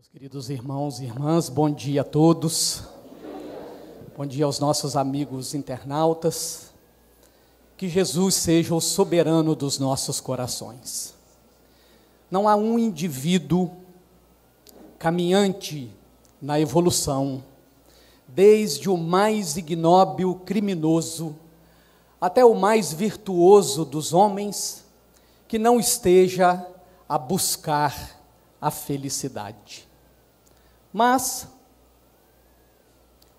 Meus queridos irmãos e irmãs, bom dia a todos. Bom dia aos nossos amigos internautas. Que Jesus seja o soberano dos nossos corações. Não há um indivíduo caminhante na evolução, desde o mais ignóbil criminoso até o mais virtuoso dos homens, que não esteja a buscar a felicidade. Mas,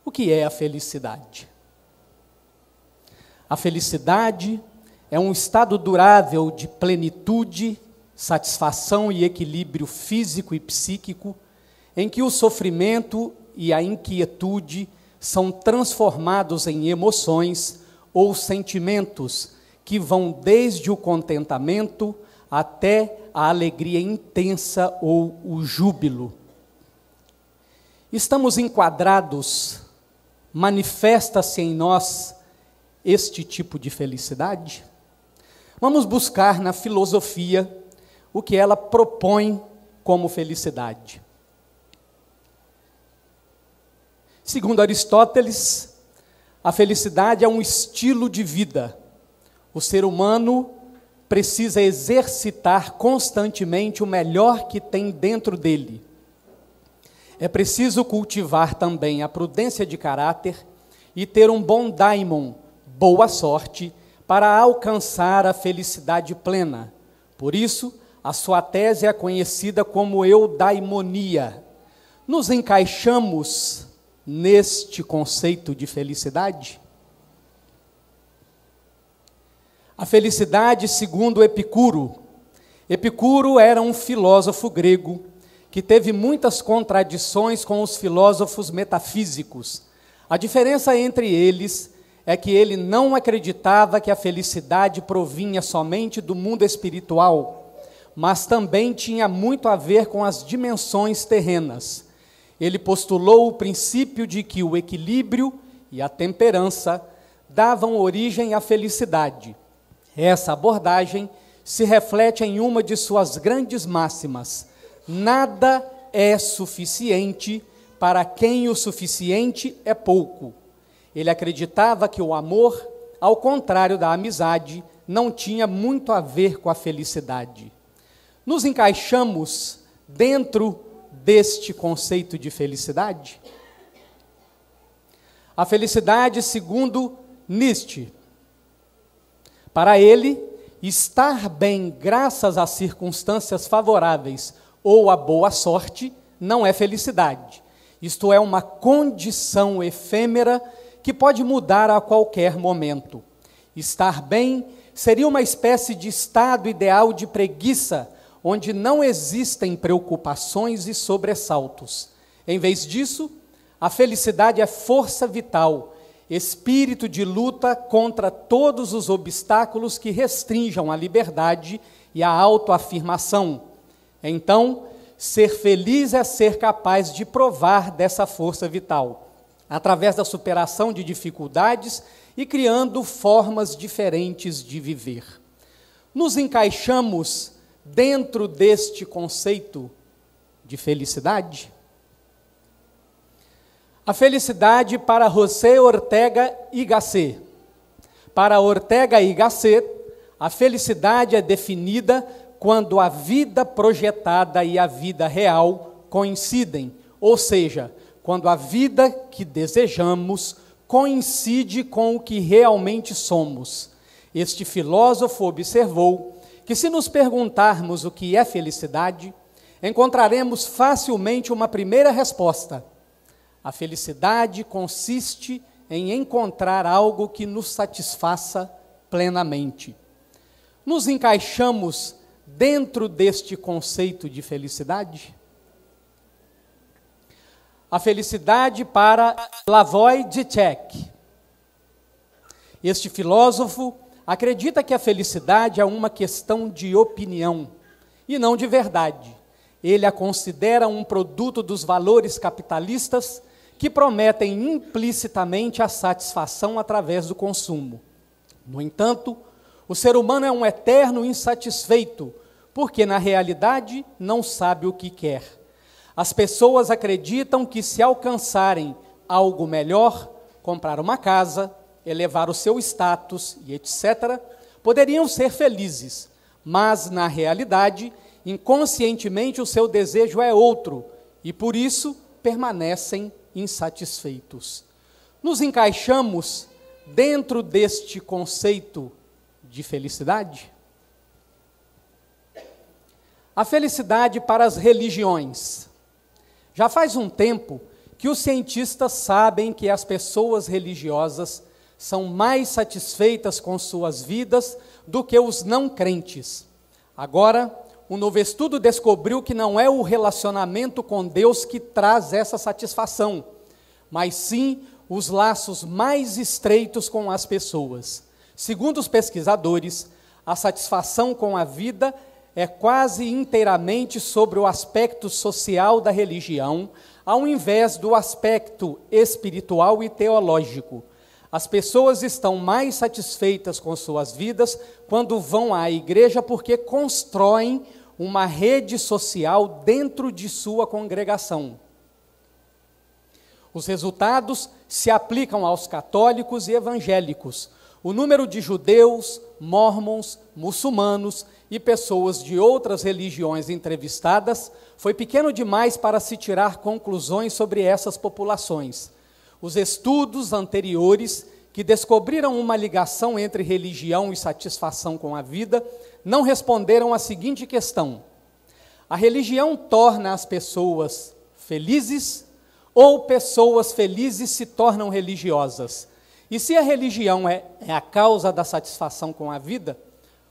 o que é a felicidade? A felicidade é um estado durável de plenitude, satisfação e equilíbrio físico e psíquico, em que o sofrimento e a inquietude são transformados em emoções ou sentimentos que vão desde o contentamento até a alegria intensa ou o júbilo. Estamos enquadrados, manifesta-se em nós este tipo de felicidade? Vamos buscar na filosofia o que ela propõe como felicidade. Segundo Aristóteles, a felicidade é um estilo de vida. O ser humano precisa exercitar constantemente o melhor que tem dentro dele. É preciso cultivar também a prudência de caráter e ter um bom daimon, boa sorte, para alcançar a felicidade plena. Por isso, a sua tese é conhecida como eudaimonia. Nos encaixamos neste conceito de felicidade? A felicidade, segundo Epicuro. Epicuro era um filósofo grego que teve muitas contradições com os filósofos metafísicos. A diferença entre eles é que ele não acreditava que a felicidade provinha somente do mundo espiritual, mas também tinha muito a ver com as dimensões terrenas. Ele postulou o princípio de que o equilíbrio e a temperança davam origem à felicidade. Essa abordagem se reflete em uma de suas grandes máximas: nada é suficiente para quem o suficiente é pouco. Ele acreditava que o amor, ao contrário da amizade, não tinha muito a ver com a felicidade. Nos encaixamos dentro deste conceito de felicidade? A felicidade, segundo Nietzsche, para ele, estar bem graças às circunstâncias favoráveis ou à boa sorte não é felicidade. Isto é uma condição efêmera que pode mudar a qualquer momento. Estar bem seria uma espécie de estado ideal de preguiça, onde não existem preocupações e sobressaltos. Em vez disso, a felicidade é força vital, espírito de luta contra todos os obstáculos que restringam a liberdade e a autoafirmação. Então, ser feliz é ser capaz de provar dessa força vital, através da superação de dificuldades e criando formas diferentes de viver. Nos encaixamos dentro deste conceito de felicidade? A felicidade para José Ortega y Gasset. Para Ortega y Gasset, a felicidade é definida quando a vida projetada e a vida real coincidem, ou seja, quando a vida que desejamos coincide com o que realmente somos. Este filósofo observou que, se nos perguntarmos o que é felicidade, encontraremos facilmente uma primeira resposta. A felicidade consiste em encontrar algo que nos satisfaça plenamente. Nos encaixamos dentro deste conceito de felicidade? A felicidade para Slavoj Žižek. Este filósofo acredita que a felicidade é uma questão de opinião e não de verdade. Ele a considera um produto dos valores capitalistas que prometem implicitamente a satisfação através do consumo. No entanto, o ser humano é um eterno insatisfeito, porque na realidade não sabe o que quer. As pessoas acreditam que se alcançarem algo melhor, comprar uma casa, elevar o seu status e etc., poderiam ser felizes, mas, na realidade, inconscientemente o seu desejo é outro, e por isso permanecem insatisfeitos. Nos encaixamos dentro deste conceito de felicidade? A felicidade para as religiões. Já faz um tempo que os cientistas sabem que as pessoas religiosas são mais satisfeitas com suas vidas do que os não crentes. Agora, um novo estudo descobriu que não é o relacionamento com Deus que traz essa satisfação, mas sim os laços mais estreitos com as pessoas. Segundo os pesquisadores, a satisfação com a vida é quase inteiramente sobre o aspecto social da religião, ao invés do aspecto espiritual e teológico. As pessoas estão mais satisfeitas com suas vidas quando vão à igreja porque constroem uma rede social dentro de sua congregação. Os resultados se aplicam aos católicos e evangélicos. O número de judeus, mórmons, muçulmanos e pessoas de outras religiões entrevistadas foi pequeno demais para se tirar conclusões sobre essas populações. Os estudos anteriores, que descobriram uma ligação entre religião e satisfação com a vida, não responderam à seguinte questão: a religião torna as pessoas felizes ou pessoas felizes se tornam religiosas? E se a religião é a causa da satisfação com a vida,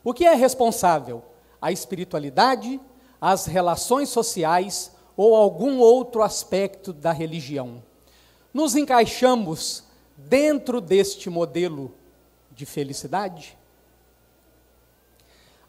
o que é responsável? A espiritualidade, as relações sociais ou algum outro aspecto da religião? Nos encaixamos dentro deste modelo de felicidade?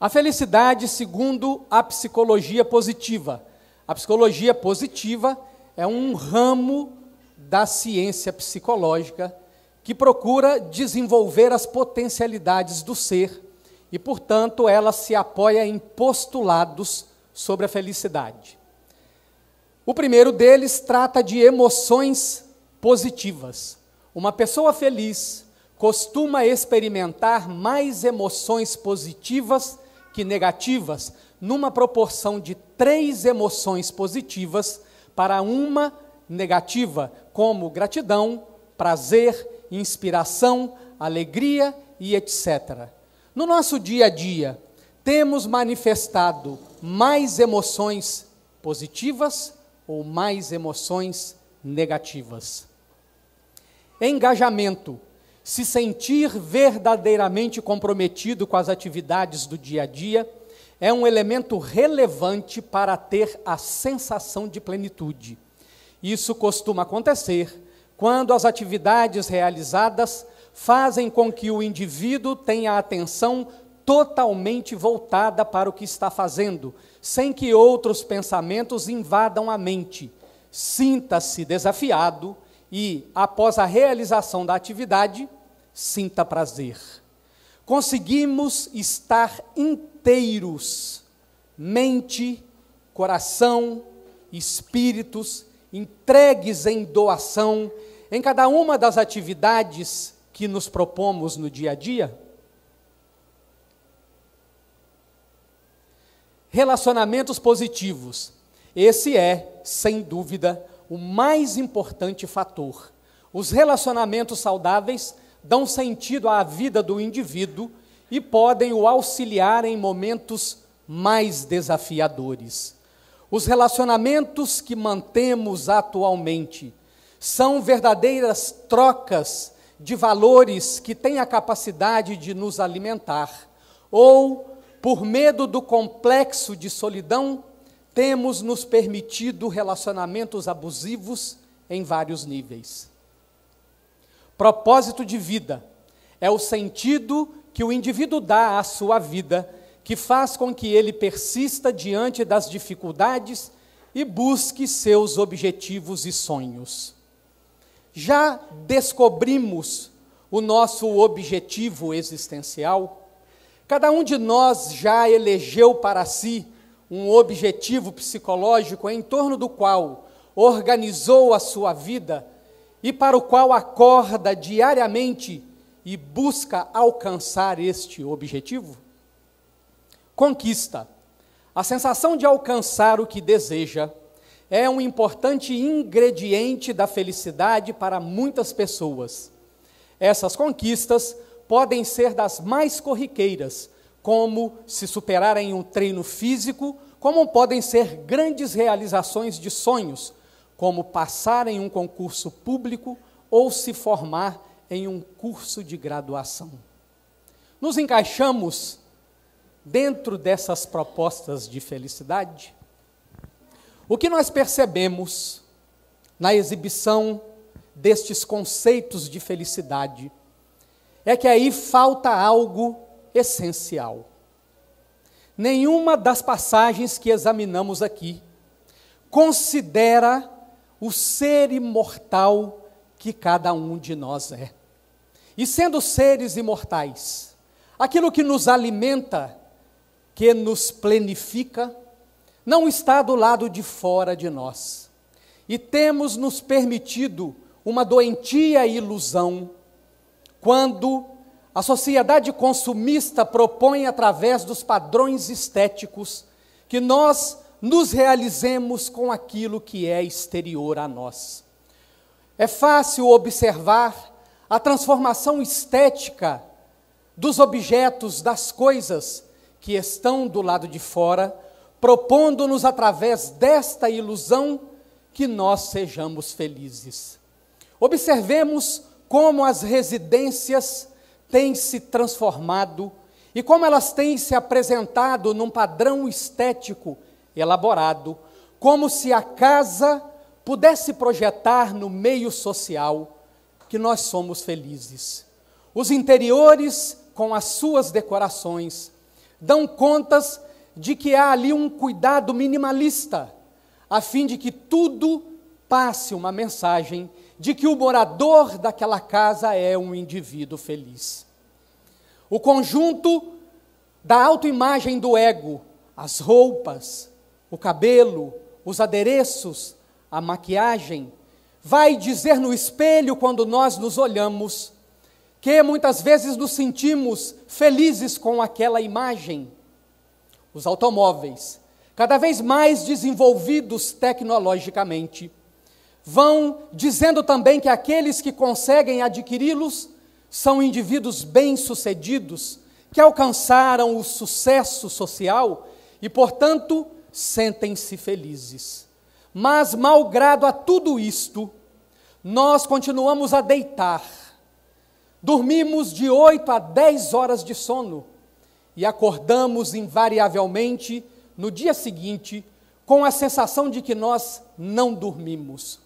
A felicidade segundo a psicologia positiva. A psicologia positiva é um ramo da ciência psicológica que procura desenvolver as potencialidades do ser e, portanto, ela se apoia em postulados sobre a felicidade. O primeiro deles trata de emoções positivas. Uma pessoa feliz costuma experimentar mais emoções positivas que negativas, numa proporção de 3 emoções positivas para uma negativa, como gratidão, prazer, inspiração, alegria e etc. No nosso dia a dia, temos manifestado mais emoções positivas ou mais emoções negativas? Engajamento. Se sentir verdadeiramente comprometido com as atividades do dia a dia é um elemento relevante para ter a sensação de plenitude. Isso costuma acontecer quando as atividades realizadas fazem com que o indivíduo tenha a atenção totalmente voltada para o que está fazendo, sem que outros pensamentos invadam a mente. Sinta-se desafiado e, após a realização da atividade, sinta prazer. Conseguimos estar inteiros, mente, coração, espíritos, entregues em doação, em cada uma das atividades que nos propomos no dia a dia? Relacionamentos positivos. Esse é, sem dúvida, o mais importante fator. Os relacionamentos saudáveis dão sentido à vida do indivíduo e podem o auxiliar em momentos mais desafiadores. Os relacionamentos que mantemos atualmente são verdadeiras trocas de valores que têm a capacidade de nos alimentar, ou, por medo do complexo de solidão, temos nos permitido relacionamentos abusivos em vários níveis. Propósito de vida é o sentido que o indivíduo dá à sua vida, que faz com que ele persista diante das dificuldades e busque seus objetivos e sonhos. Já descobrimos o nosso objetivo existencial? Cada um de nós já elegeu para si um objetivo psicológico em torno do qual organizou a sua vida e para o qual acorda diariamente e busca alcançar este objetivo? Conquista. A sensação de alcançar o que deseja é um importante ingrediente da felicidade para muitas pessoas. Essas conquistas podem ser das mais corriqueiras, como se superar em um treino físico, como podem ser grandes realizações de sonhos, como passar em um concurso público ou se formar em um curso de graduação. Nos encaixamos dentro dessas propostas de felicidade? O que nós percebemos na exibição destes conceitos de felicidade é que aí falta algo essencial. Nenhuma das passagens que examinamos aqui considera o ser imortal que cada um de nós é. E sendo seres imortais, aquilo que nos alimenta, que nos plenifica, não está do lado de fora de nós. E temos nos permitido uma doentia ilusão quando a sociedade consumista propõe, através dos padrões estéticos, que nós nos realizemos com aquilo que é exterior a nós. É fácil observar a transformação estética dos objetos, das coisas que estão do lado de fora, propondo-nos, através desta ilusão, que nós sejamos felizes. Observemos como as residências têm se transformado e como elas têm se apresentado num padrão estético elaborado, como se a casa pudesse projetar no meio social que nós somos felizes. Os interiores, com as suas decorações, dão contas de que há ali um cuidado minimalista, a fim de que tudo passe uma mensagem de que o morador daquela casa é um indivíduo feliz. O conjunto da autoimagem do ego, as roupas, o cabelo, os adereços, a maquiagem, vai dizer no espelho, quando nós nos olhamos, que muitas vezes nos sentimos felizes com aquela imagem. Os automóveis, cada vez mais desenvolvidos tecnologicamente, vão dizendo também que aqueles que conseguem adquiri-los são indivíduos bem-sucedidos, que alcançaram o sucesso social e, portanto, sentem-se felizes. Mas, malgrado a tudo isto, nós continuamos a deitar. Dormimos de 8 a 10 horas de sono e acordamos invariavelmente no dia seguinte com a sensação de que nós não dormimos.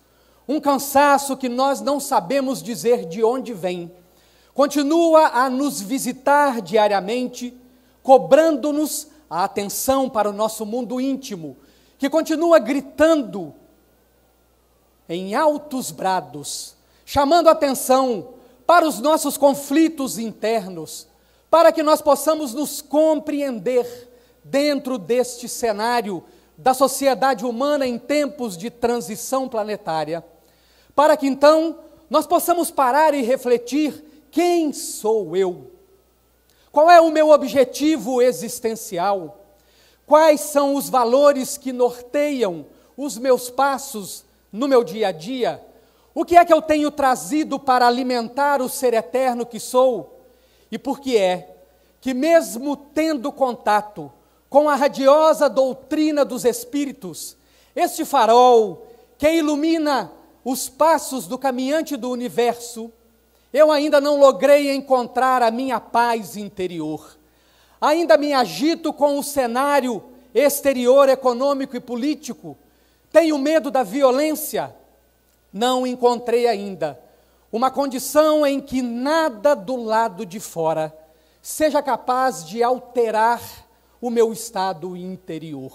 Um cansaço que nós não sabemos dizer de onde vem, continua a nos visitar diariamente, cobrando-nos a atenção para o nosso mundo íntimo, que continua gritando em altos brados, chamando a atenção para os nossos conflitos internos, para que nós possamos nos compreender dentro deste cenário da sociedade humana em tempos de transição planetária, para que então nós possamos parar e refletir: quem sou eu? Qual é o meu objetivo existencial? Quais são os valores que norteiam os meus passos no meu dia a dia? O que é que eu tenho trazido para alimentar o ser eterno que sou? E por que é que, mesmo tendo contato com a radiosa doutrina dos Espíritos, este farol que ilumina os passos do caminhante do universo, eu ainda não logrei encontrar a minha paz interior? Ainda me agito com o cenário exterior econômico e político? Tenho medo da violência? Não encontrei ainda uma condição em que nada do lado de fora seja capaz de alterar o meu estado interior.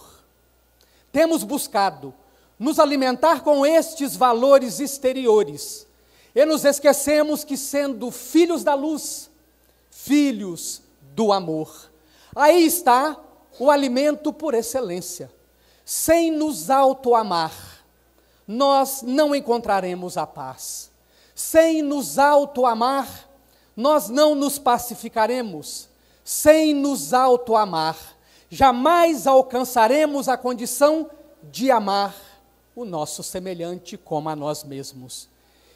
Temos buscado nos alimentar com estes valores exteriores e nos esquecemos que, sendo filhos da luz, filhos do amor, aí está o alimento por excelência. Sem nos auto-amar, nós não encontraremos a paz. Sem nos auto-amar, nós não nos pacificaremos. Sem nos auto-amar, jamais alcançaremos a condição de amar o nosso semelhante como a nós mesmos.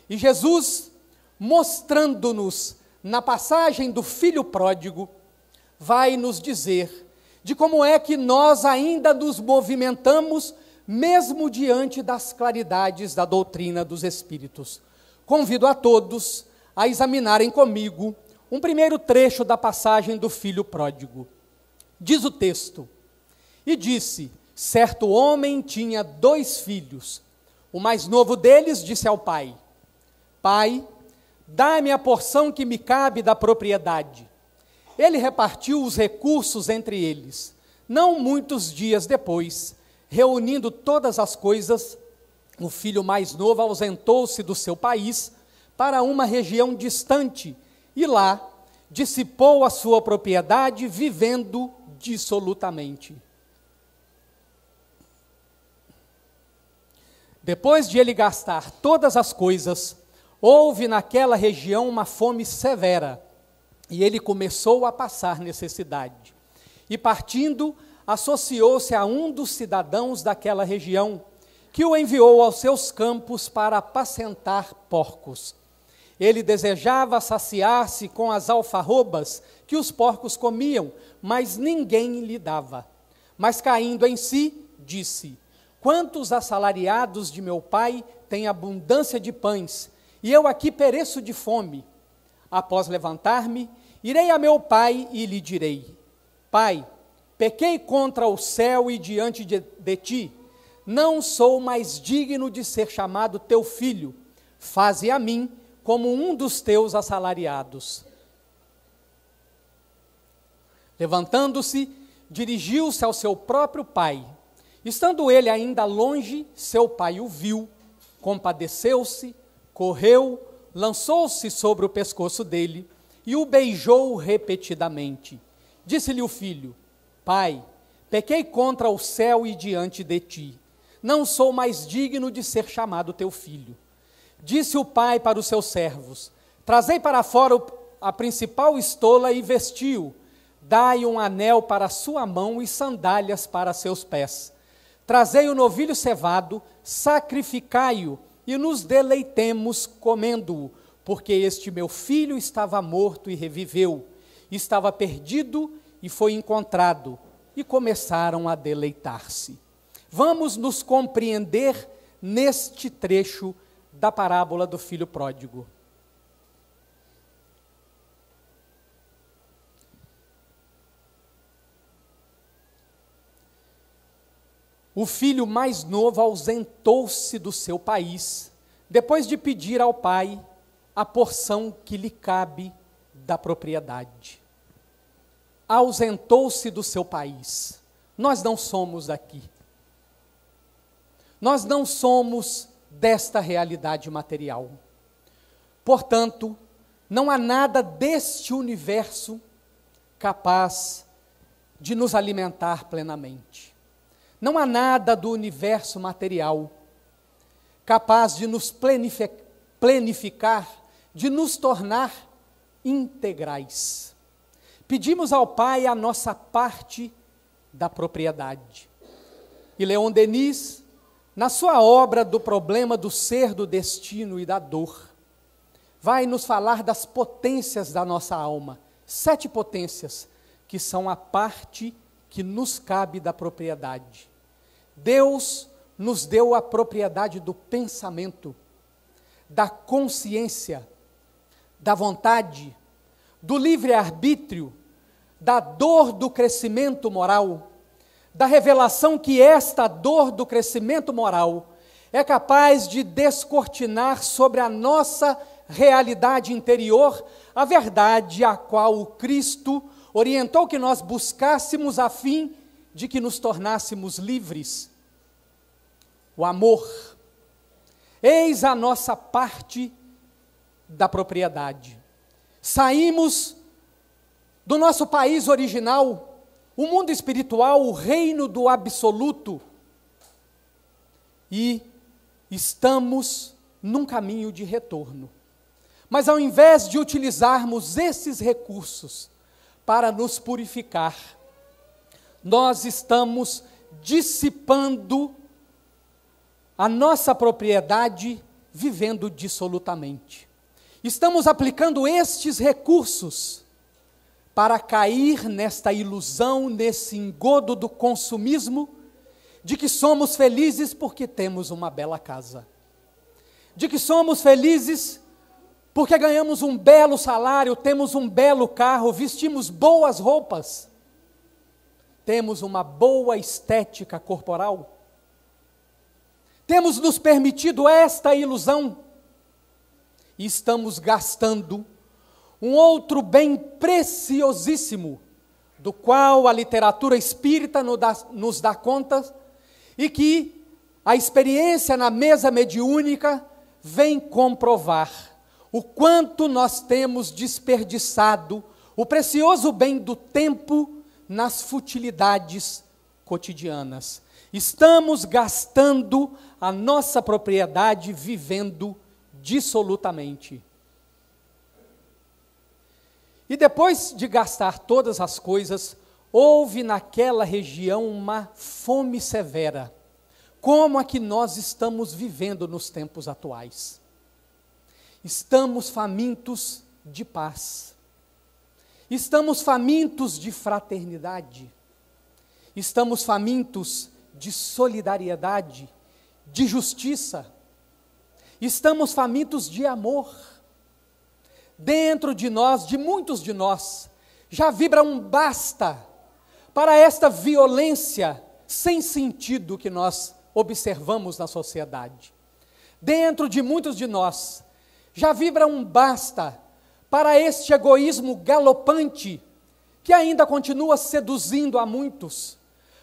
E Jesus, mostrando-nos na passagem do filho pródigo, vai nos dizer de como é que nós ainda nos movimentamos, mesmo diante das claridades da doutrina dos Espíritos. Convido a todos a examinarem comigo um primeiro trecho da passagem do filho pródigo. Diz o texto: e disse, certo homem tinha 2 filhos. O mais novo deles disse ao pai: Pai, dá-me a porção que me cabe da propriedade. Ele repartiu os recursos entre eles. Não muitos dias depois, reunindo todas as coisas, o filho mais novo ausentou-se do seu país para uma região distante e lá dissipou a sua propriedade, vivendo dissolutamente. Depois de ele gastar todas as coisas, houve naquela região uma fome severa, e ele começou a passar necessidade. E partindo, associou-se a um dos cidadãos daquela região, que o enviou aos seus campos para apacentar porcos. Ele desejava saciar-se com as alfarrobas que os porcos comiam, mas ninguém lhe dava. Mas caindo em si, disse: quantos assalariados de meu pai têm abundância de pães, e eu aqui pereço de fome. Após levantar-me, irei a meu pai e lhe direi: Pai, pequei contra o céu e diante de ti, não sou mais digno de ser chamado teu filho. Faze a mim como um dos teus assalariados. Levantando-se, dirigiu-se ao seu próprio pai. Estando ele ainda longe, seu pai o viu, compadeceu-se, correu, lançou-se sobre o pescoço dele e o beijou repetidamente. Disse-lhe o filho: Pai, pequei contra o céu e diante de ti. Não sou mais digno de ser chamado teu filho. Disse o pai para os seus servos: Trazei para fora a principal estola e vestiu. Dai um anel para sua mão e sandálias para seus pés. Trazei o novilho cevado, sacrificai-o e nos deleitemos comendo-o, porque este meu filho estava morto e reviveu, estava perdido e foi encontrado, e começaram a deleitar-se. Vamos nos compreender neste trecho da parábola do filho pródigo. O filho mais novo ausentou-se do seu país, depois de pedir ao pai a porção que lhe cabe da propriedade. Ausentou-se do seu país. Nós não somos daqui. Nós não somos desta realidade material. Portanto, não há nada deste universo capaz de nos alimentar plenamente. Não há nada do universo material capaz de nos plenificar, de nos tornar integrais. Pedimos ao Pai a nossa parte da propriedade. E Leon Denis, na sua obra do problema do ser, do destino e da dor, vai nos falar das potências da nossa alma, 7 potências, que são a parte que nos cabe da propriedade. Deus nos deu a propriedade do pensamento, da consciência, da vontade, do livre-arbítrio, da dor do crescimento moral, da revelação que esta dor do crescimento moral é capaz de descortinar sobre a nossa realidade interior a verdade a qual o Cristo orientou que nós buscássemos a fim de que nos tornássemos livres. O amor. Eis a nossa parte da propriedade. Saímos do nosso país original, o mundo espiritual, o reino do absoluto, e estamos num caminho de retorno. Mas ao invés de utilizarmos esses recursos para nos purificar, nós estamos dissipando a nossa propriedade, vivendo dissolutamente. Estamos aplicando estes recursos para cair nesta ilusão, nesse engodo do consumismo, de que somos felizes porque temos uma bela casa, de que somos felizes porque ganhamos um belo salário, temos um belo carro, vestimos boas roupas, temos uma boa estética corporal. Temos nos permitido esta ilusão e estamos gastando um outro bem preciosíssimo, do qual a literatura espírita nos dá conta, e que a experiência na mesa mediúnica vem comprovar o quanto nós temos desperdiçado o precioso bem do tempo nas futilidades cotidianas. Estamos gastando a nossa propriedade vivendo dissolutamente. E depois de gastar todas as coisas, houve naquela região uma fome severa, como a que nós estamos vivendo nos tempos atuais. Estamos famintos de paz. Estamos famintos de fraternidade. Estamos famintos de solidariedade, de justiça. Estamos famintos de amor. Dentro de nós, de muitos de nós, já vibra um basta para esta violência sem sentido que nós observamos na sociedade. Dentro de muitos de nós, já vibra um basta para este egoísmo galopante que ainda continua seduzindo a muitos,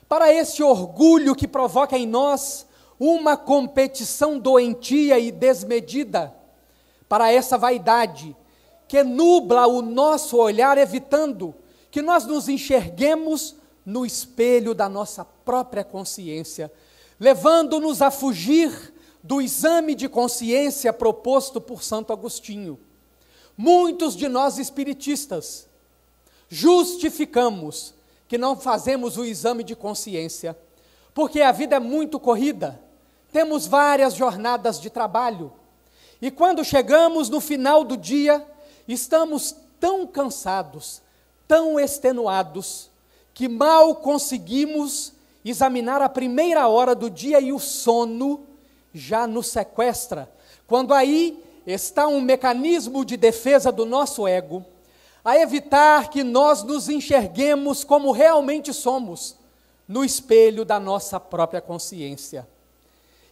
para este orgulho que provoca em nós uma competição doentia e desmedida, para essa vaidade que nubla o nosso olhar, evitando que nós nos enxerguemos no espelho da nossa própria consciência, levando-nos a fugir do exame de consciência proposto por Santo Agostinho. Muitos de nós espiritistas justificamos que não fazemos o exame de consciência, porque a vida é muito corrida, temos várias jornadas de trabalho, e quando chegamos no final do dia, estamos tão cansados, tão extenuados, que mal conseguimos examinar a primeira hora do dia e o sono já nos sequestra, quando aí está um mecanismo de defesa do nosso ego, a evitar que nós nos enxerguemos como realmente somos, no espelho da nossa própria consciência.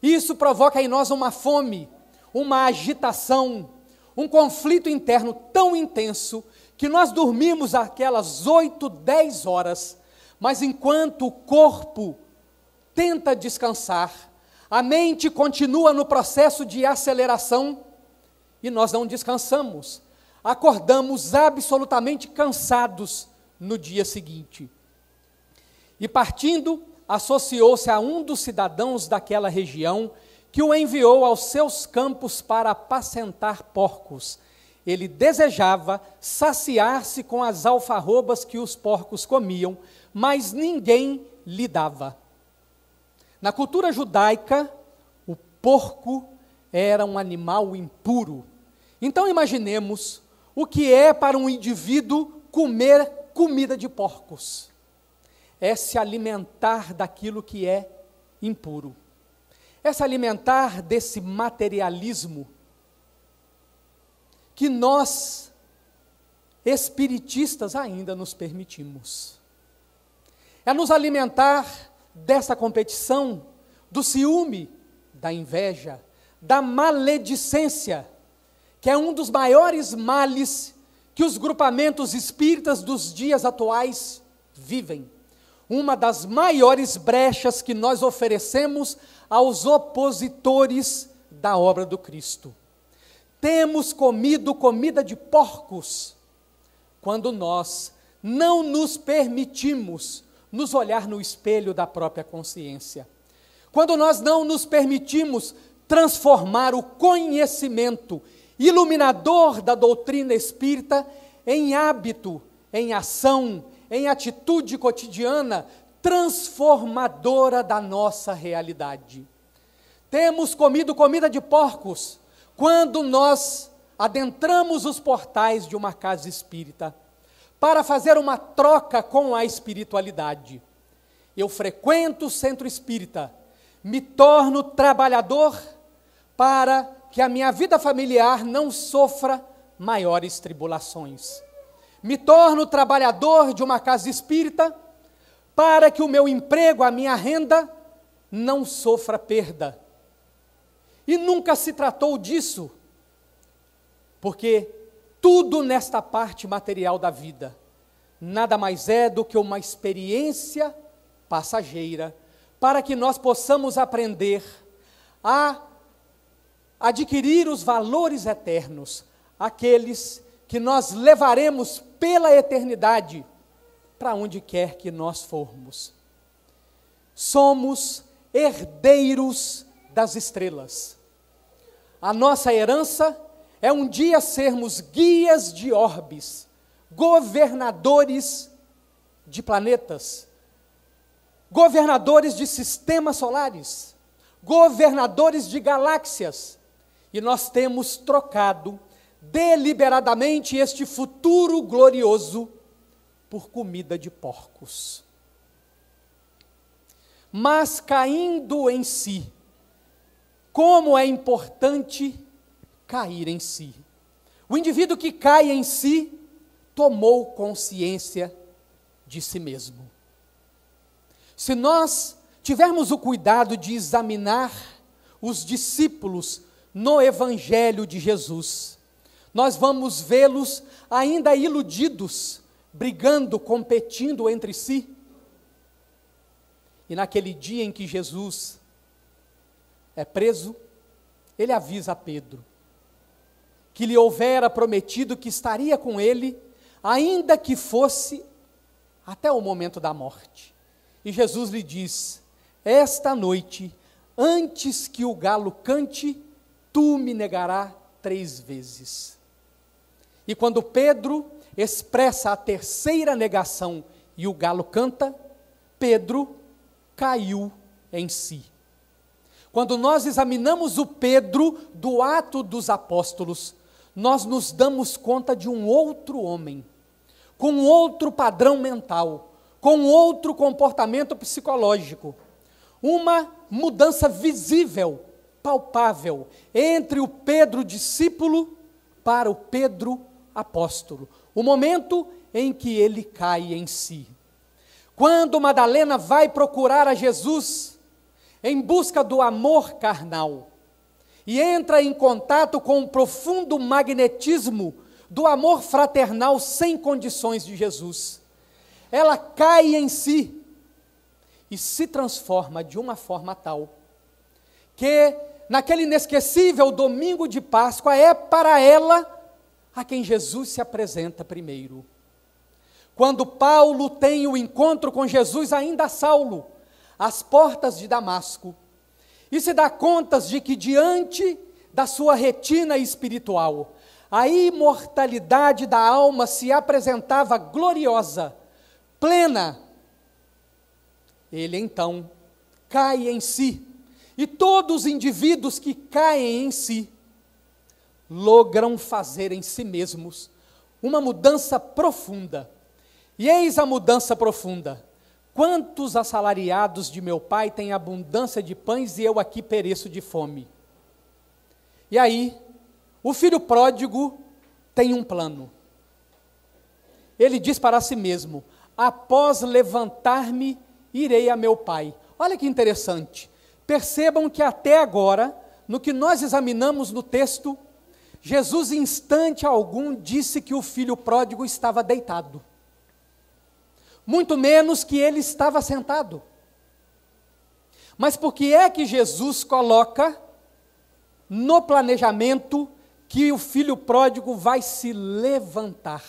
Isso provoca em nós uma fome, uma agitação, um conflito interno tão intenso, que nós dormimos aquelas 8, 10 horas, mas enquanto o corpo tenta descansar, a mente continua no processo de aceleração, e nós não descansamos, acordamos absolutamente cansados no dia seguinte. E partindo, associou-se a um dos cidadãos daquela região, que o enviou aos seus campos para apacentar porcos. Ele desejava saciar-se com as alfarrobas que os porcos comiam, mas ninguém lhe dava. Na cultura judaica, o porco era um animal impuro. Então imaginemos o que é para um indivíduo comer comida de porcos. É se alimentar daquilo que é impuro. É se alimentar desse materialismo que nós, espiritistas, ainda nos permitimos. É nos alimentar dessa competição, do ciúme, da inveja, da maledicência, que é um dos maiores males que os grupamentos espíritas dos dias atuais vivem. Uma das maiores brechas que nós oferecemos aos opositores da obra do Cristo. Temos comido comida de porcos, quando nós não nos permitimos nos olhar no espelho da própria consciência. Quando nós não nos permitimos transformar o conhecimento iluminador da doutrina espírita em hábito, em ação, em atitude cotidiana, transformadora da nossa realidade. Temos comido comida de porcos quando nós adentramos os portais de uma casa espírita para fazer uma troca com a espiritualidade. Eu frequento o centro espírita, me torno trabalhador para que a minha vida familiar não sofra maiores tribulações. Me torno trabalhador de uma casa espírita para que o meu emprego, a minha renda, não sofra perda. E nunca se tratou disso, porque tudo nesta parte material da vida nada mais é do que uma experiência passageira, para que nós possamos aprender a adquirir os valores eternos, aqueles que nós levaremos pela eternidade, para onde quer que nós formos. Somos herdeiros das estrelas. A nossa herança é um dia sermos guias de orbes, governadores de planetas, governadores de sistemas solares, governadores de galáxias, e nós temos trocado deliberadamente este futuro glorioso por comida de porcos. Mas caindo em si, como é importante cair em si. O indivíduo que cai em si, tomou consciência de si mesmo. Se nós tivermos o cuidado de examinar os discípulos no Evangelho de Jesus, nós vamos vê-los ainda iludidos, brigando, competindo entre si. E naquele dia em que Jesus é preso, ele avisa a Pedro que lhe houvera prometido que estaria com ele, ainda que fosse até o momento da morte. E Jesus lhe diz: esta noite, antes que o galo cante, tu me negarás 3 vezes. E quando Pedro expressa a terceira negação e o galo canta, Pedro caiu em si. Quando nós examinamos o Pedro do Atos dos Apóstolos, nós nos damos conta de um outro homem, com outro padrão mental, com outro comportamento psicológico, uma mudança visível, palpável, entre o Pedro discípulo para o Pedro apóstolo, o momento em que ele cai em si. Quando Madalena vai procurar a Jesus em busca do amor carnal e entra em contato com o profundo magnetismo do amor fraternal sem condições de Jesus, ela cai em si e se transforma de uma forma tal que naquele inesquecível domingo de Páscoa é para ela a quem Jesus se apresenta primeiro. Quando Paulo tem o encontro com Jesus, ainda Saulo, às portas de Damasco, e se dá conta de que diante da sua retina espiritual, a imortalidade da alma se apresentava gloriosa, plena, ele então cai em si, e todos os indivíduos que caem em si, logram fazer em si mesmos uma mudança profunda. E eis a mudança profunda: quantos assalariados de meu pai têm abundância de pães e eu aqui pereço de fome? E aí, o filho pródigo tem um plano. Ele diz para si mesmo: após levantar-me, irei a meu pai. Olha que interessante. Percebam que até agora, no que nós examinamos no texto, Jesus, em instante algum, disse que o filho pródigo estava deitado. Muito menos que ele estava sentado. Mas por que é que Jesus coloca no planejamento que o filho pródigo vai se levantar?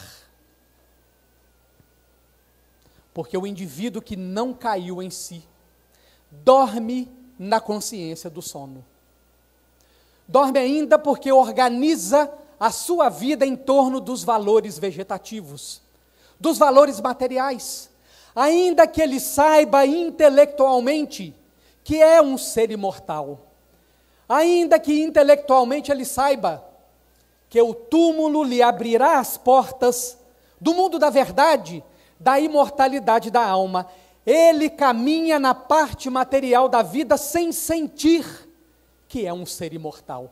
Porque o indivíduo que não caiu em si, dorme na consciência do sono. Dorme ainda porque organiza a sua vida em torno dos valores vegetativos, dos valores materiais, ainda que ele saiba intelectualmente que é um ser imortal, ainda que intelectualmente ele saiba que o túmulo lhe abrirá as portas do mundo da verdade, da imortalidade da alma, ele caminha na parte material da vida sem sentir que é um ser imortal.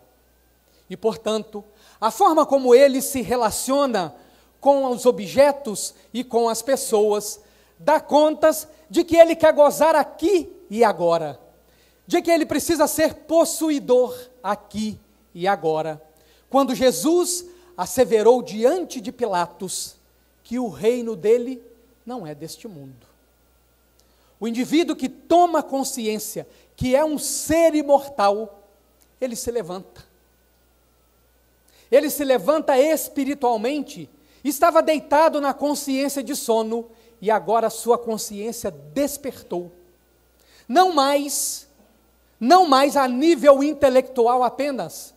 E, portanto, a forma como ele se relaciona com os objetos e com as pessoas, dá contas de que ele quer gozar aqui e agora, de que ele precisa ser possuidor aqui e agora. Quando Jesus asseverou diante de Pilatos que o reino dele não é deste mundo. O indivíduo que toma consciência que é um ser imortal, ele se levanta. Ele se levanta espiritualmente, estava deitado na consciência de sono, e agora a sua consciência despertou. Não mais a nível intelectual apenas,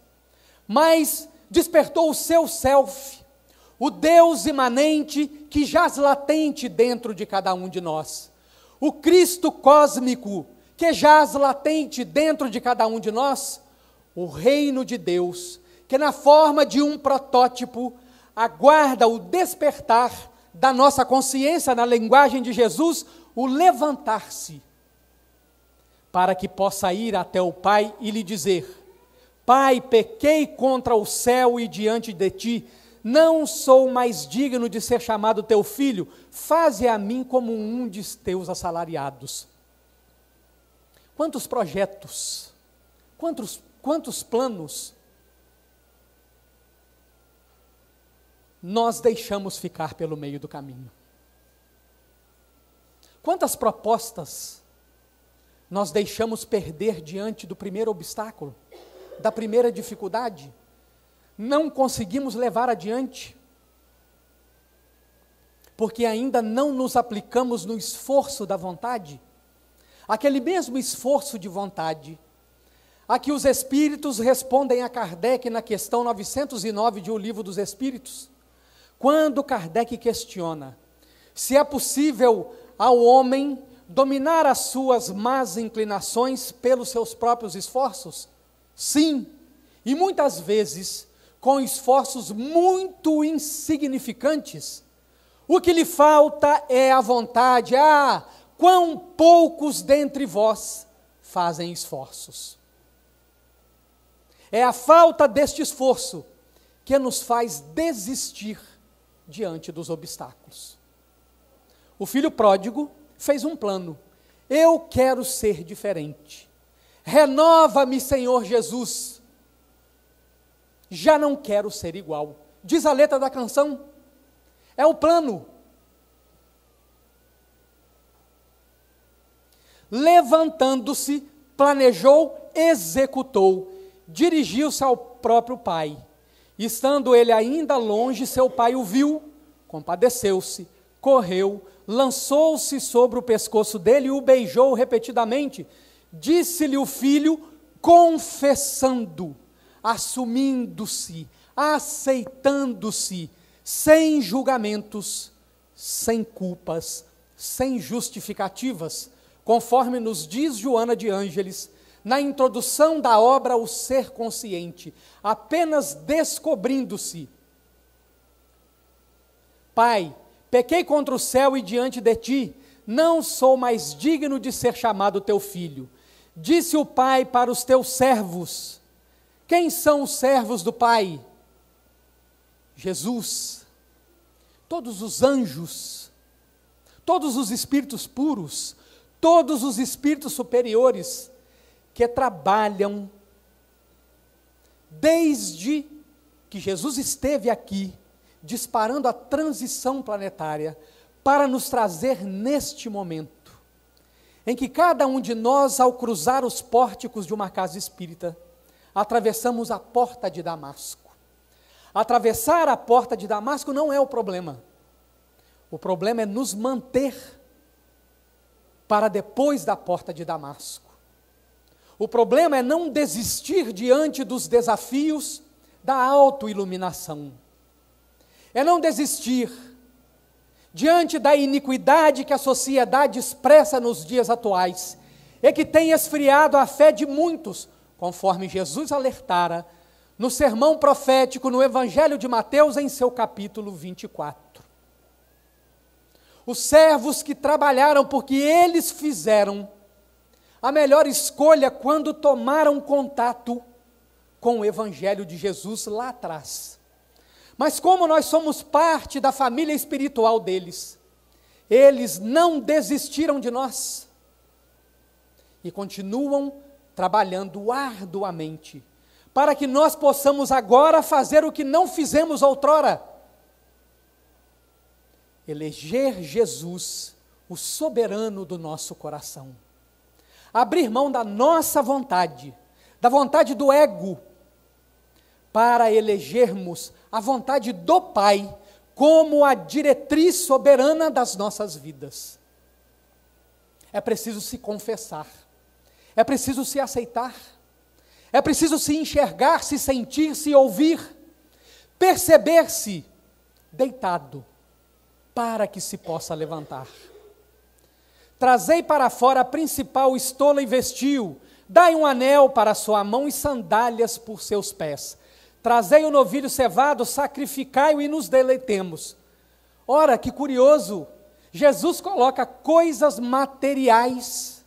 mas despertou o seu self, o Deus imanente que jaz latente dentro de cada um de nós. O Cristo cósmico que jaz latente dentro de cada um de nós, o reino de Deus, que na forma de um protótipo, aguarda o despertar da nossa consciência, na linguagem de Jesus, o levantar-se, para que possa ir até o Pai e lhe dizer: Pai, pequei contra o céu e diante de ti, não sou mais digno de ser chamado teu filho, faze a mim como um de teus assalariados. Quantos projetos, quantos planos nós deixamos ficar pelo meio do caminho? Quantas propostas nós deixamos perder diante do primeiro obstáculo, da primeira dificuldade? Não conseguimos levar adiante, porque ainda não nos aplicamos no esforço da vontade, aquele mesmo esforço de vontade, a que os Espíritos respondem a Kardec na questão 909 de O Livro dos Espíritos, quando Kardec questiona se é possível ao homem dominar as suas más inclinações pelos seus próprios esforços. Sim, e muitas vezes com esforços muito insignificantes. O que lhe falta é a vontade. Ah, quão poucos dentre vós fazem esforços. É a falta deste esforço que nos faz desistir diante dos obstáculos. O filho pródigo fez um plano. Eu quero ser diferente. Renova-me, Senhor Jesus. Já não quero ser igual. Diz a letra da canção. É o plano. Levantando-se, planejou, executou, dirigiu-se ao próprio pai. Estando ele ainda longe, seu pai o viu, compadeceu-se, correu, lançou-se sobre o pescoço dele e o beijou repetidamente. Disse-lhe o filho, confessando, assumindo-se, aceitando-se, sem julgamentos, sem culpas, sem justificativas, conforme nos diz Joana de Ângeles, na introdução da obra O Ser Consciente, apenas descobrindo-se. Pai, pequei contra o céu e diante de ti, não sou mais digno de ser chamado teu filho. Disse o pai para os teus servos. Quem são os servos do pai? Jesus, todos os anjos, todos os espíritos puros, todos os espíritos superiores que trabalham desde que Jesus esteve aqui, disparando a transição planetária, para nos trazer neste momento, em que cada um de nós, ao cruzar os pórticos de uma casa espírita, atravessamos a porta de Damasco. Atravessar a porta de Damasco não é o problema. O problema é nos manter para depois da porta de Damasco. O problema é não desistir diante dos desafios da autoiluminação. É não desistir diante da iniquidade que a sociedade expressa nos dias atuais e que tem esfriado a fé de muitos, conforme Jesus alertara no sermão profético no Evangelho de Mateus, em seu capítulo 24. Os servos que trabalharam porque eles fizeram a melhor escolha quando tomaram contato com o Evangelho de Jesus lá atrás. Mas como nós somos parte da família espiritual deles, eles não desistiram de nós e continuam trabalhando arduamente para que nós possamos agora fazer o que não fizemos outrora: eleger Jesus, o soberano do nosso coração. Abrir mão da nossa vontade, da vontade do ego, para elegermos a vontade do Pai como a diretriz soberana das nossas vidas. É preciso se confessar, é preciso se aceitar, é preciso se enxergar, se sentir, se ouvir, perceber-se deitado, para que se possa levantar. Trazei para fora a principal estola e vestiu, dai um anel para sua mão e sandálias por seus pés. Trazei o novilho cevado, sacrificai-o e nos deleitemos. Ora, que curioso, Jesus coloca coisas materiais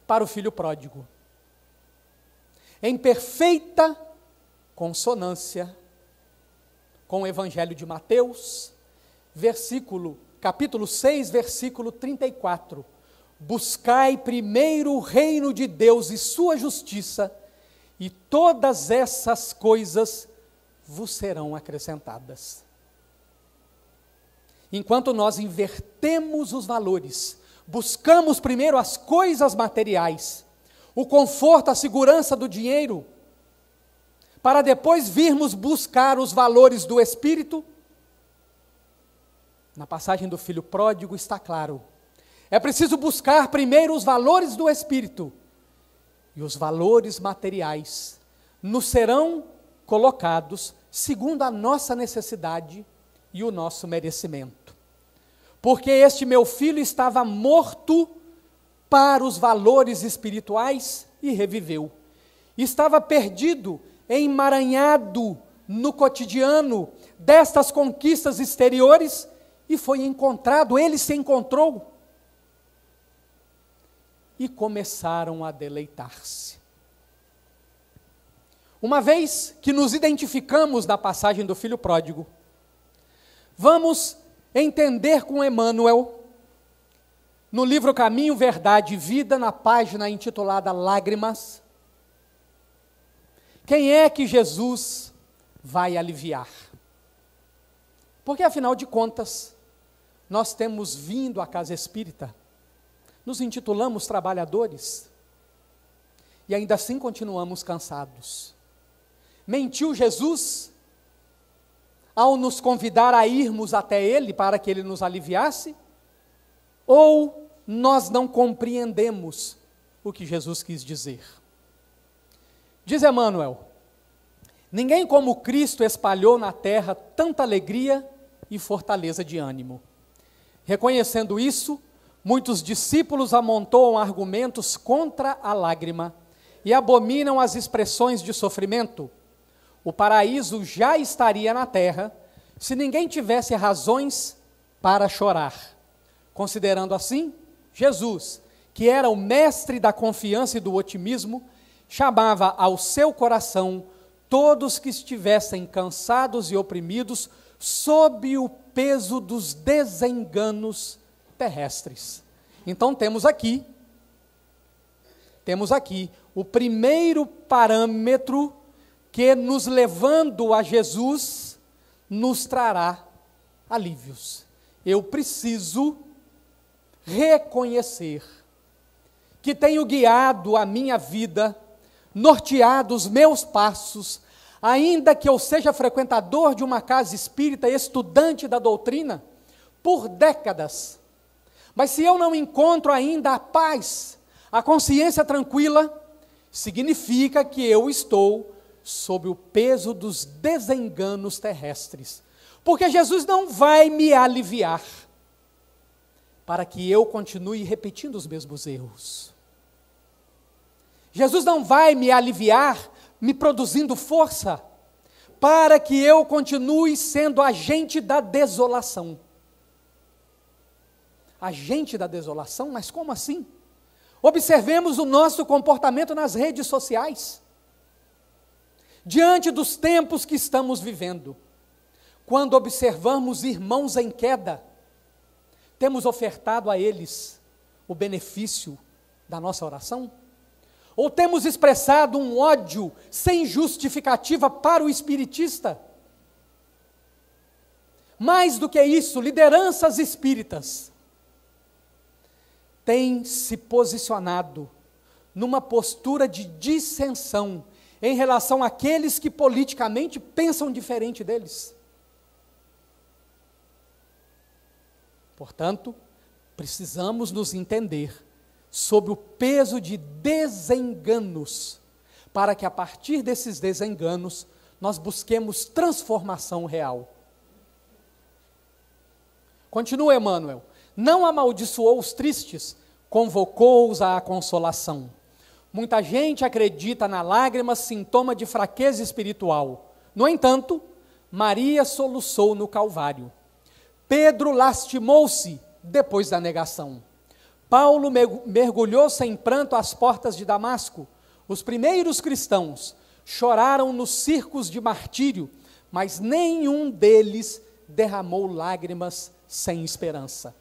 para o filho pródigo, em perfeita consonância com o Evangelho de Mateus, capítulo 6, versículo 34. Buscai primeiro o reino de Deus e sua justiça, e todas essas coisas vos serão acrescentadas. Enquanto nós invertemos os valores, buscamos primeiro as coisas materiais, o conforto, a segurança do dinheiro, para depois virmos buscar os valores do Espírito. Na passagem do filho pródigo está claro, é preciso buscar primeiro os valores do Espírito, e os valores materiais nos serão colocados segundo a nossa necessidade e o nosso merecimento. Porque este meu filho estava morto para os valores espirituais e reviveu. Estava perdido, emaranhado no cotidiano destas conquistas exteriores e foi encontrado, ele se encontrou. E começaram a deleitar-se. Uma vez que nos identificamos na passagem do filho pródigo, vamos entender com Emmanuel, no livro Caminho, Verdade e Vida, na página intitulada Lágrimas, quem é que Jesus vai aliviar. Porque, afinal de contas, nós temos vindo à casa espírita, nos intitulamos trabalhadores, e ainda assim continuamos cansados. Mentiu Jesus ao nos convidar a irmos até Ele para que Ele nos aliviasse? Ou nós não compreendemos o que Jesus quis dizer? Diz Emmanuel: ninguém como Cristo espalhou na terra tanta alegria e fortaleza de ânimo. Reconhecendo isso, muitos discípulos amontoam argumentos contra a lágrima e abominam as expressões de sofrimento. O paraíso já estaria na terra se ninguém tivesse razões para chorar. Considerando assim, Jesus, que era o mestre da confiança e do otimismo, chamava ao seu coração todos que estivessem cansados e oprimidos sob o peso dos desenganos terrestres. Então temos aqui o primeiro parâmetro que, nos levando a Jesus, nos trará alívios. Eu preciso reconhecer que tenho guiado a minha vida, norteado os meus passos, ainda que eu seja frequentador de uma casa espírita, estudante da doutrina, por décadas, Mas se eu não encontro ainda a paz, a consciência tranquila, significa que eu estou sob o peso dos desenganos terrestres. Porque Jesus não vai me aliviar para que eu continue repetindo os mesmos erros. Jesus não vai me aliviar me produzindo força para que eu continue sendo agente da desolação. Agente da desolação? Mas como assim? Observemos o nosso comportamento nas redes sociais. Diante dos tempos que estamos vivendo, quando observamos irmãos em queda, temos ofertado a eles o benefício da nossa oração? Ou temos expressado um ódio sem justificativa para o espiritista? Mais do que isso, lideranças espíritas têm se posicionado numa postura de dissensão em relação àqueles que politicamente pensam diferente deles. Portanto, precisamos nos entender sob o peso de desenganos, para que a partir desses desenganos nós busquemos transformação real. Continua Emmanuel. Não amaldiçoou os tristes, convocou-os à consolação. Muita gente acredita na lágrima sintoma de fraqueza espiritual. No entanto, Maria soluçou no Calvário. Pedro lastimou-se depois da negação. Paulo mergulhou-se em pranto às portas de Damasco. Os primeiros cristãos choraram nos circos de martírio, mas nenhum deles derramou lágrimas sem esperança.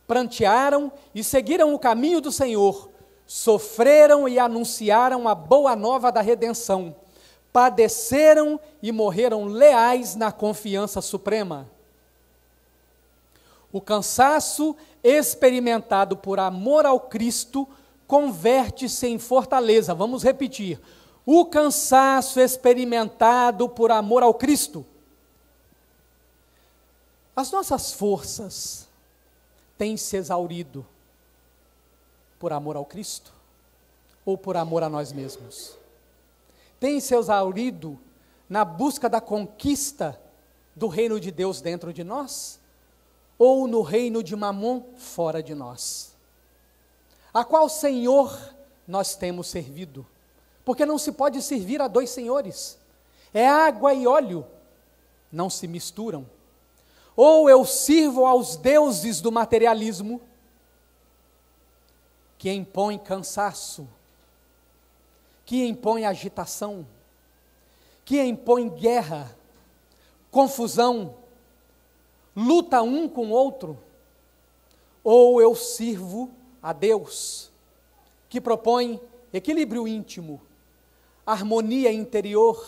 Prantearam e seguiram o caminho do Senhor, sofreram e anunciaram a boa nova da redenção, padeceram e morreram leais na confiança suprema. O cansaço experimentado por amor ao Cristo converte-se em fortaleza. Vamos repetir. O cansaço experimentado por amor ao Cristo. As nossas forças têm se exaurido por amor ao Cristo ou por amor a nós mesmos? Têm se exaurido na busca da conquista do reino de Deus dentro de nós? Ou no reino de Mamon fora de nós? A qual Senhor nós temos servido? Porque não se pode servir a dois senhores. É água e óleo, não se misturam. Ou eu sirvo aos deuses do materialismo, que impõe cansaço, que impõe agitação, que impõe guerra, confusão, luta um com o outro, ou eu sirvo a Deus, que propõe equilíbrio íntimo, harmonia interior,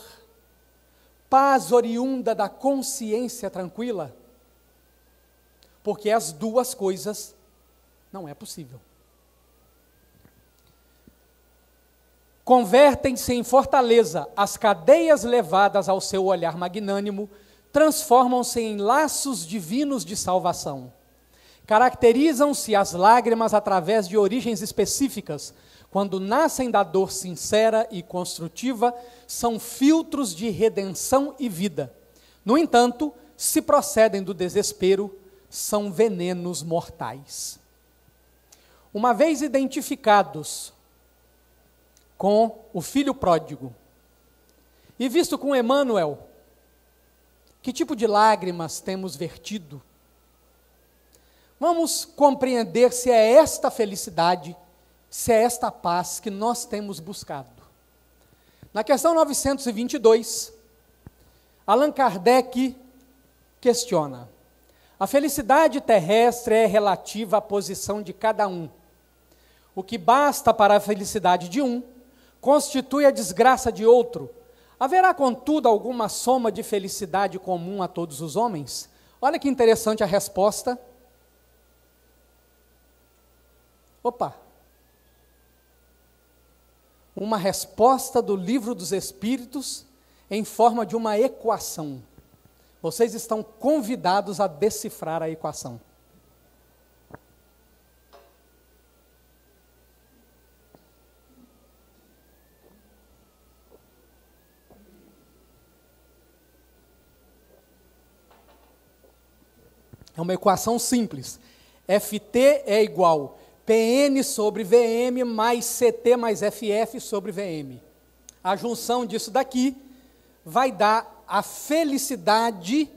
paz oriunda da consciência tranquila, porque as duas coisas não é possível. Convertem-se em fortaleza, as cadeias levadas ao seu olhar magnânimo transformam-se em laços divinos de salvação. Caracterizam-se as lágrimas através de origens específicas, quando nascem da dor sincera e construtiva, são filtros de redenção e vida. No entanto, se procedem do desespero, são venenos mortais. Uma vez identificados com o filho pródigo, e visto com Emmanuel, que tipo de lágrimas temos vertido? Vamos compreender se é esta felicidade, se é esta paz que nós temos buscado. Na questão 922, Allan Kardec questiona: a felicidade terrestre é relativa à posição de cada um. O que basta para a felicidade de um, constitui a desgraça de outro. Haverá, contudo, alguma soma de felicidade comum a todos os homens? Olha que interessante a resposta. Opa! Uma resposta do Livro dos Espíritos em forma de uma equação. Vocês estão convidados a decifrar a equação. É uma equação simples. FT é igual PN sobre VM mais CT mais FF sobre VM. A junção disso daqui vai dar a felicidade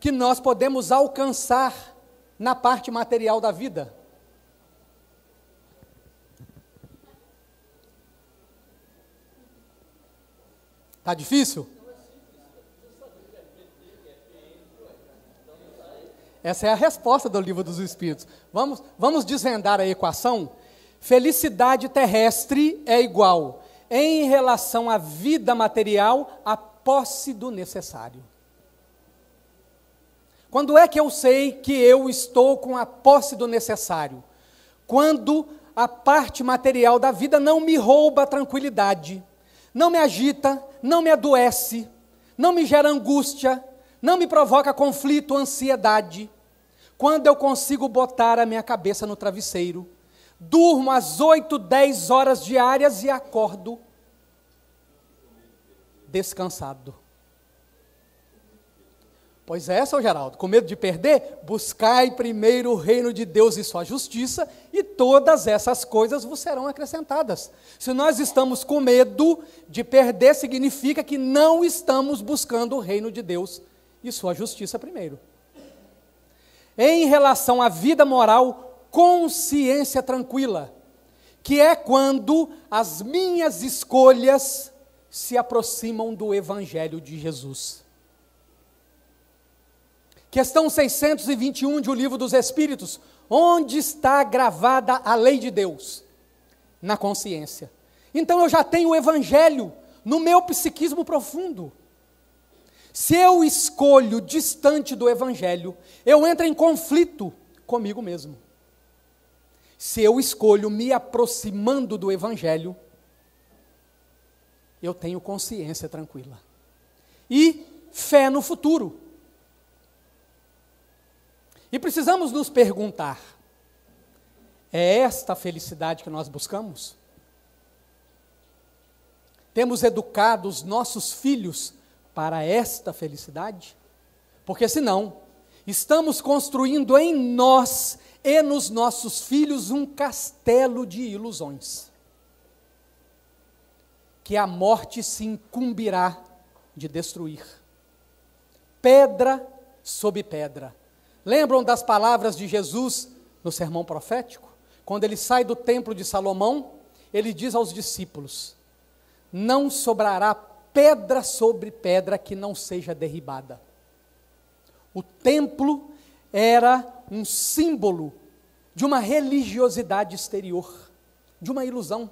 que nós podemos alcançar na parte material da vida. Está difícil? Essa é a resposta do Livro dos Espíritos. Vamos desvendar a equação? Felicidade terrestre é igual, em relação à vida material, a posse do necessário. Quando é que eu sei que eu estou com a posse do necessário? Quando a parte material da vida não me rouba a tranquilidade, não me agita, não me adoece, não me gera angústia, não me provoca conflito, ansiedade. Quando eu consigo botar a minha cabeça no travesseiro, durmo às 8, 10 horas diárias e acordo descansado. Pois é, seu Geraldo, com medo de perder? Buscai primeiro o reino de Deus e sua justiça, e todas essas coisas vos serão acrescentadas. Se nós estamos com medo de perder, significa que não estamos buscando o reino de Deus e sua justiça primeiro. Em relação à vida moral, consciência tranquila, que é quando as minhas escolhas se aproximam do Evangelho de Jesus. Questão 621 de O Livro dos Espíritos. Onde está gravada a lei de Deus? Na consciência. Então eu já tenho o Evangelho no meu psiquismo profundo. Se eu escolho distante do Evangelho, eu entro em conflito comigo mesmo. Se eu escolho me aproximando do Evangelho, eu tenho consciência tranquila. E fé no futuro. E precisamos nos perguntar, é esta a felicidade que nós buscamos? Temos educado os nossos filhos para esta felicidade? Porque senão, estamos construindo em nós e nos nossos filhos um castelo de ilusões, que a morte se incumbirá de destruir, pedra sobre pedra. Lembram das palavras de Jesus no sermão profético? Quando ele sai do templo de Salomão, ele diz aos discípulos: não sobrará pedra sobre pedra que não seja derribada. O templo era um símbolo de uma religiosidade exterior, de uma ilusão.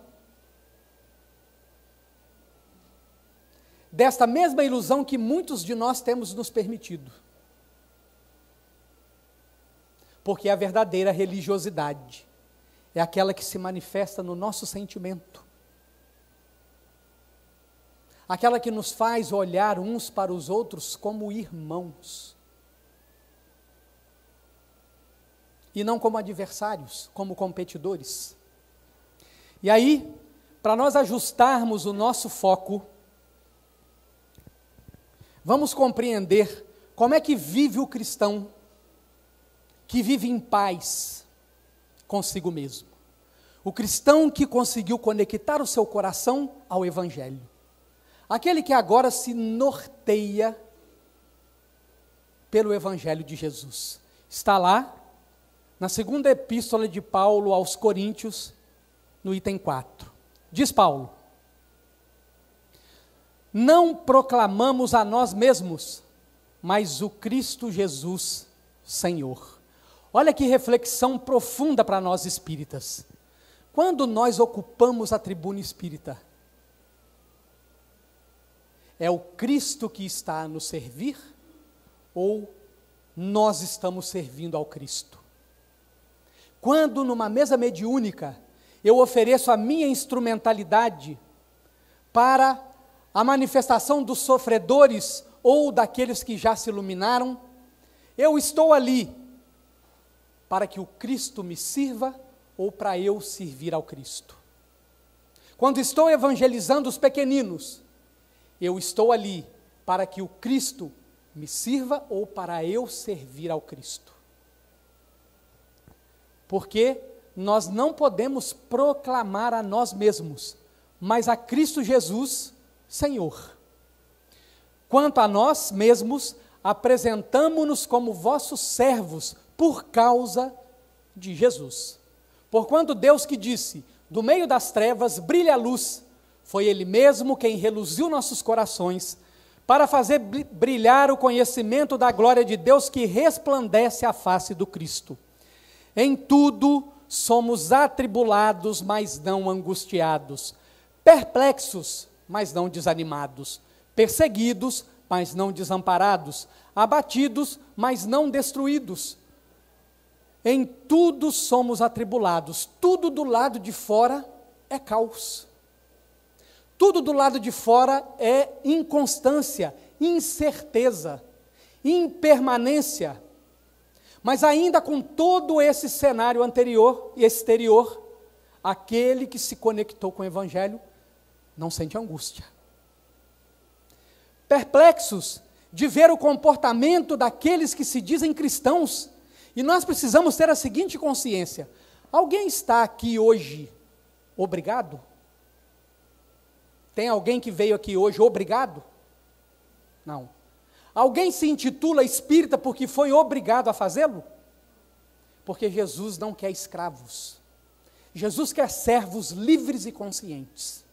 Desta mesma ilusão que muitos de nós temos nos permitido. Porque a verdadeira religiosidade é aquela que se manifesta no nosso sentimento. Aquela que nos faz olhar uns para os outros como irmãos. E não como adversários, como competidores. E aí, para nós ajustarmos o nosso foco, vamos compreender como é que vive o cristão que vive em paz consigo mesmo. O cristão que conseguiu conectar o seu coração ao Evangelho. Aquele que agora se norteia pelo Evangelho de Jesus. Está lá, na segunda epístola de Paulo aos Coríntios, no item 4. Diz Paulo: não proclamamos a nós mesmos, mas o Cristo Jesus, Senhor. Olha que reflexão profunda para nós espíritas. Quando nós ocupamos a tribuna espírita, é o Cristo que está a nos servir ou nós estamos servindo ao Cristo? Quando numa mesa mediúnica eu ofereço a minha instrumentalidade para a manifestação dos sofredores ou daqueles que já se iluminaram, eu estou ali para que o Cristo me sirva ou para eu servir ao Cristo? Quando estou evangelizando os pequeninos, eu estou ali para que o Cristo me sirva ou para eu servir ao Cristo? Porque nós não podemos proclamar a nós mesmos, mas a Cristo Jesus, Senhor. Quanto a nós mesmos, apresentamo-nos como vossos servos por causa de Jesus. Porquanto Deus que disse, do meio das trevas brilha a luz, foi Ele mesmo quem reluziu nossos corações, para fazer brilhar o conhecimento da glória de Deus que resplandece a face do Cristo. Em tudo somos atribulados, mas não angustiados, perplexos, mas não desanimados, perseguidos, mas não desamparados, abatidos, mas não destruídos. Em tudo somos atribulados. Tudo do lado de fora é caos. Tudo do lado de fora é inconstância, incerteza, impermanência. Mas ainda com todo esse cenário anterior e exterior, aquele que se conectou com o Evangelho não sente angústia. Perplexos de ver o comportamento daqueles que se dizem cristãos, e nós precisamos ter a seguinte consciência: alguém está aqui hoje obrigado? Tem alguém que veio aqui hoje obrigado? Não. Alguém se intitula espírita porque foi obrigado a fazê-lo? Porque Jesus não quer escravos. Jesus quer servos livres e conscientes.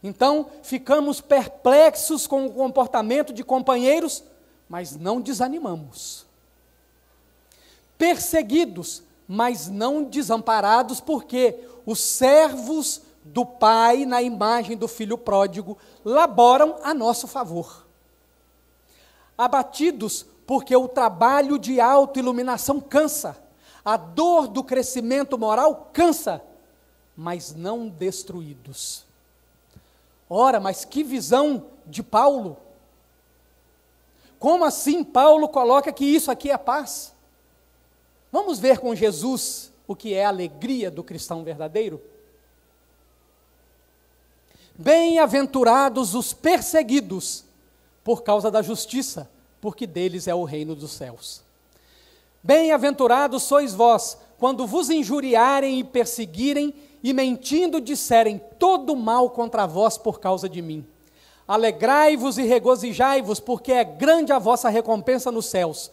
Então, ficamos perplexos com o comportamento de companheiros, mas não desanimamos. Perseguidos, mas não desamparados, porque os servos do Pai, na imagem do Filho pródigo, laboram a nosso favor. Abatidos, porque o trabalho de autoiluminação cansa, a dor do crescimento moral cansa, mas não destruídos. Ora, mas que visão de Paulo! Como assim Paulo coloca que isso aqui é paz? Vamos ver com Jesus o que é a alegria do cristão verdadeiro? Bem-aventurados os perseguidos por causa da justiça, porque deles é o reino dos céus. Bem-aventurados sois vós, quando vos injuriarem e perseguirem, e mentindo disserem todo mal contra vós por causa de mim. Alegrai-vos e regozijai-vos, porque é grande a vossa recompensa nos céus,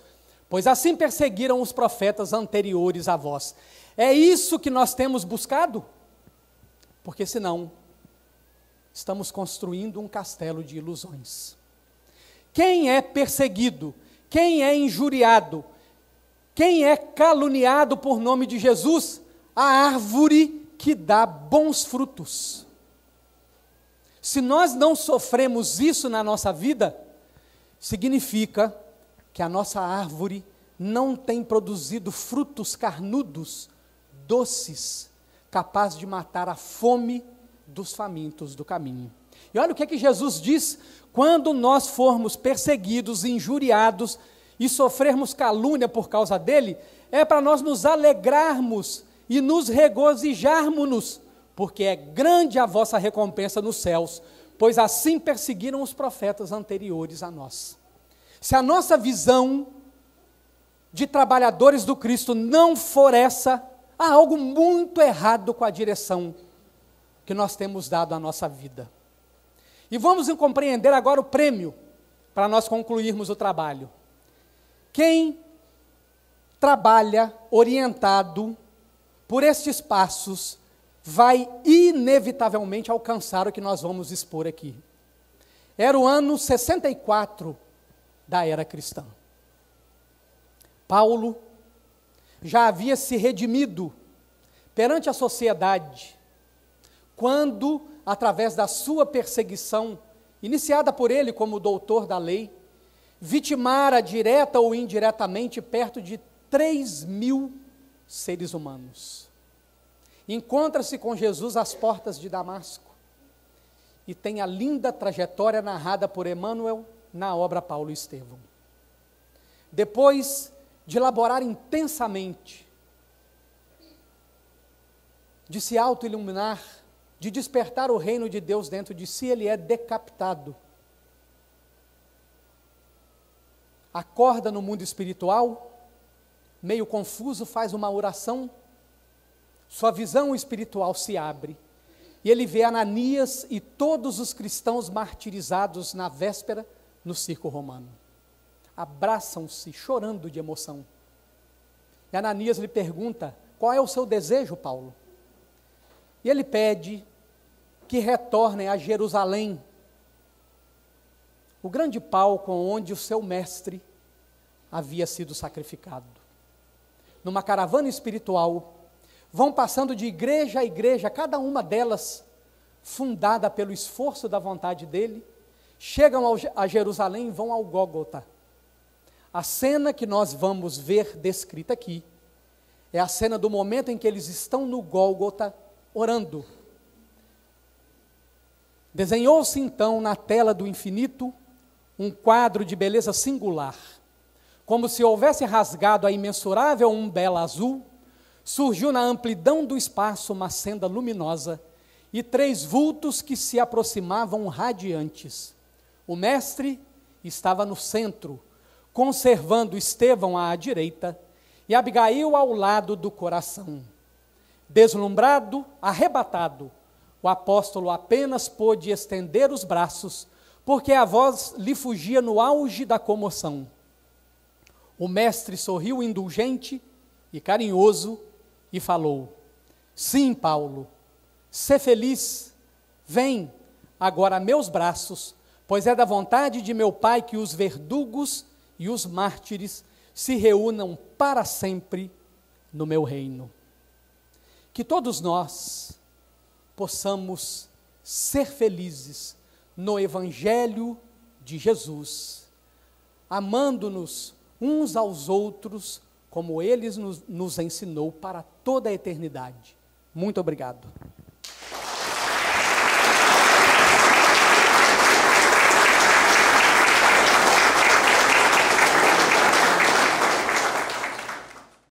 pois assim perseguiram os profetas anteriores a vós. É isso que nós temos buscado? Porque senão, estamos construindo um castelo de ilusões. Quem é perseguido, quem é injuriado, quem é caluniado por nome de Jesus? A árvore que dá bons frutos. Se nós não sofremos isso na nossa vida, significa que a nossa árvore não tem produzido frutos carnudos, doces, capazes de matar a fome dos famintos do caminho. E olha o que Jesus diz: quando nós formos perseguidos, injuriados e sofrermos calúnia por causa dele, é para nós nos alegrarmos e nos regozijarmos, porque é grande a vossa recompensa nos céus, pois assim perseguiram os profetas anteriores a nós. Se a nossa visão de trabalhadores do Cristo não for essa, há algo muito errado com a direção que nós temos dado à nossa vida. E vamos compreender agora o prêmio, para nós concluirmos o trabalho. Quem trabalha orientado por estes passos, vai inevitavelmente alcançar o que nós vamos expor aqui. Era o ano 64 da era cristã. Paulo já havia se redimido perante a sociedade, quando, através da sua perseguição, iniciada por ele como doutor da lei, vitimara direta ou indiretamente perto de 3.000 seres humanos. Encontra-se com Jesus às portas de Damasco e tem a linda trajetória narrada por Emmanuel na obra Paulo e Estevão. Depois de laborar intensamente, de se autoiluminar, de despertar o reino de Deus dentro de si, ele é decapitado. Acorda no mundo espiritual, meio confuso, faz uma oração, sua visão espiritual se abre, e ele vê Ananias e todos os cristãos martirizados na véspera no circo romano. Abraçam-se, chorando de emoção. E Ananias lhe pergunta: qual é o seu desejo, Paulo? E ele pede que retornem a Jerusalém, o grande palco onde o seu mestre havia sido sacrificado. Numa caravana espiritual, vão passando de igreja a igreja, cada uma delas fundada pelo esforço da vontade dele, chegam a Jerusalém e vão ao Gólgota. A cena que nós vamos ver descrita aqui é a cena do momento em que eles estão no Gólgota orando. Desenhou-se então na tela do infinito um quadro de beleza singular, como se houvesse rasgado a imensurável umbela azul. Surgiu na amplidão do espaço uma senda luminosa e 3 vultos que se aproximavam radiantes. O mestre estava no centro, conservando Estevão à direita e Abigail ao lado do coração. Deslumbrado, arrebatado, o apóstolo apenas pôde estender os braços, porque a voz lhe fugia no auge da comoção. O mestre sorriu indulgente e carinhoso e falou: sim, Paulo, sê feliz, vem agora a meus braços, pois é da vontade de meu Pai que os verdugos e os mártires se reúnam para sempre no meu reino. Que todos nós possamos ser felizes no Evangelho de Jesus, amando-nos uns aos outros, como Ele nos ensinou para toda a eternidade. Muito obrigado.